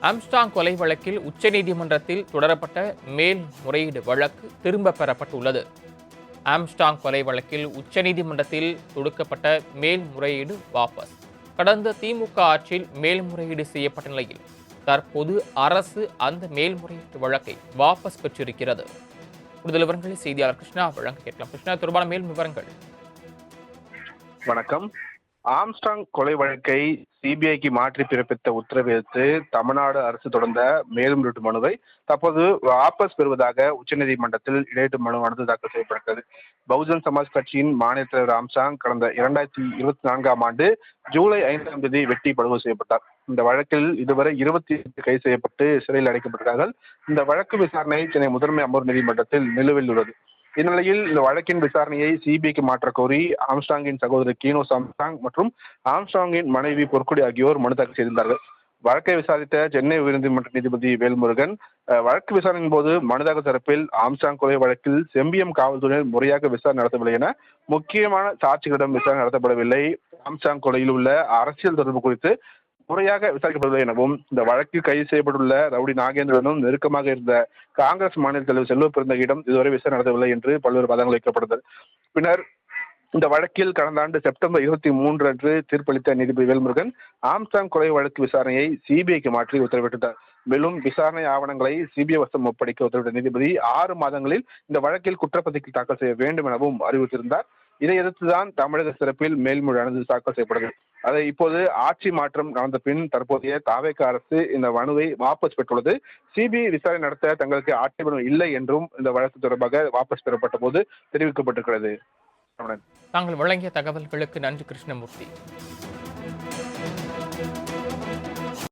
Armstrong கொலை வழக்கில் உச்சநீதிமன்றத்தில் தொடரப்பட்ட மேல்முறையீடு வழக்கு திரும்பப் பெறப்பட்டுள்ளது. ஆம்ஸ்ட்ராங் கொலை வழக்கில் உச்சநீதிமன்றத்தில் தொடுக்கப்பட்ட மேல்முறையீடு வாபஸ். கடந்த திமுக ஆட்சியில் மேல்முறையீடு செய்யப்பட்ட நிலையில் தற்போது அரசு அந்த மேல்முறையீட்டு வழக்கை வாபஸ் பெற்றிருக்கிறது. கூடுதல் விவரங்களை செய்தியாளர் கிருஷ்ணா வழங்க கேட்கலாம். கிருஷ்ணா, தொடர்பான மேல் விவரங்கள். வணக்கம். ஆம்ஸ்ட்ராங் கொலை வழக்கை சிபிஐக்கு மாற்றி பிறப்பித்த உத்தரவை எதிர்த்து தமிழ்நாடு அரசு தொடர்ந்த மேல்முறையீட்டு மனுவை தற்போது வாபஸ் பெறுவதாக உச்சநீதிமன்றத்தில் இடையீட்டு மனுவானது தாக்கல் செய்யப்பட்டது. பகுஜன் சமாஜ் கட்சியின் மாநில தலைவர் ஆம்ஸ்ட்ராங் கடந்த 2024ஆம் ஆண்டு ஜூலை 5ஆம் தேதி வெட்டி படுகொலை செய்யப்பட்டார். இந்த வழக்கில் இதுவரை 28 கைது செய்யப்பட்டு சிறையில் அடைக்கப்பட்டிருக்கிறார்கள். இந்த வழக்கு விசாரணை சென்னை முதன்மை அமர்வு நீதிமன்றத்தில் நிலுவையில் உள்ளது. இந்நிலையில் இந்த வழக்கின் விசாரணையை சிபிஐக்கு மாற்ற கோரி ஆம்ஸ்ட்ராங்கின் சகோதரர் கீனோஸ் ஆம்ஸ்ட்ராங் மற்றும் ஆம்ஸ்ட்ராங்கின் மனைவி பொற்கொடி ஆகியோர் மனு தாக்கல் செய்திருந்தார்கள். வழக்கை விசாரித்த சென்னை உயர்நீதிமன்ற நீதிபதி வேல்முருகன் வழக்கு விசாரணையின் போது மனுதாரர் தரப்பில் ஆம்ஸ்ட்ராங் கொலை வழக்கில் செம்பியம் காவல்துறையினர் முறையாக விசாரணை நடத்தவில்லை என முக்கியமான சாட்சிகளிடம் விசாரணை நடத்தப்படவில்லை, ஆம்ஸ்ட்ராங் கொலையில் உள்ள அரசியல் தொடர்பு குறித்து முறையாக விசாரிக்கப்படவில்லை எனவும், இந்த வழக்கில் கைது செய்யப்பட்டுள்ள ரவுடி நாகேந்திரனும் நெருக்கமாக இருந்த காங்கிரஸ் மாநில தலைவர் செல்வ பெருந்தகையிடம் இதுவரை விசாரணை நடத்தவில்லை என்று பல்வேறு வாதங்கள் வைக்கப்பட்டது. பின்னர் இந்த வழக்கில் கடந்த ஆண்டு செப்டம்பர் 23 அன்று தீர்ப்பளித்த நீதிபதி வேல்முருகன் ஆம்ஸ்ட்ராங் கொலை வழக்கு விசாரணையை சிபிஐக்கு மாற்றி உத்தரவிட்டார். மேலும் விசாரணை ஆவணங்களை சிபிஐ வசம் ஒப்படைக்க உத்தரவிட்ட நீதிபதி 6 மாதங்களில் இந்த வழக்கில் குற்றப்பத்திரிகை தாக்கல் செய்ய வேண்டும் எனவும் அறிவித்திருந்தார். இதை எதிர்த்துதான் தமிழக சிறப்பில் மேல்முறையானது தாக்கல் செய்யப்பட்டது. அதை இப்போது ஆட்சி மாற்றம் நடந்த பின் தற்போதைய தாவேக அரசு இந்த மனுவை வாபஸ் பெற்றுள்ளது. சிபிஐ விசாரணை நடத்த தங்களுக்கு ஆட்சேபணம் இல்லை என்றும் இந்த வழக்கு தொடர்பாக வாபஸ் பெறப்பட்ட போது தெரிவிக்கப்பட்டிருக்கிறது. தாங்கள் வழங்கிய தகவல்களுக்கு நன்றி கிருஷ்ணமூர்த்தி.